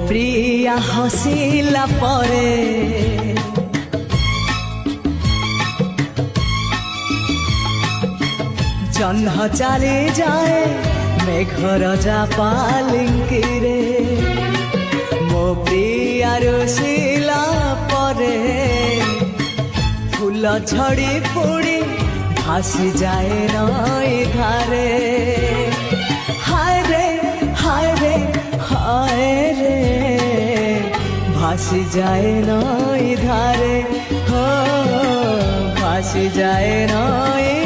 प्रिया हसिला परे जह्न चली जाए मेघर जा लिंकिरे मो प्रिया रुसिला परे फूल झड़ी पुड़ी भासी जाए नई धारे हाय रे हाय रे हाय रे भासी जाए नई धारे हो भासी जाए नई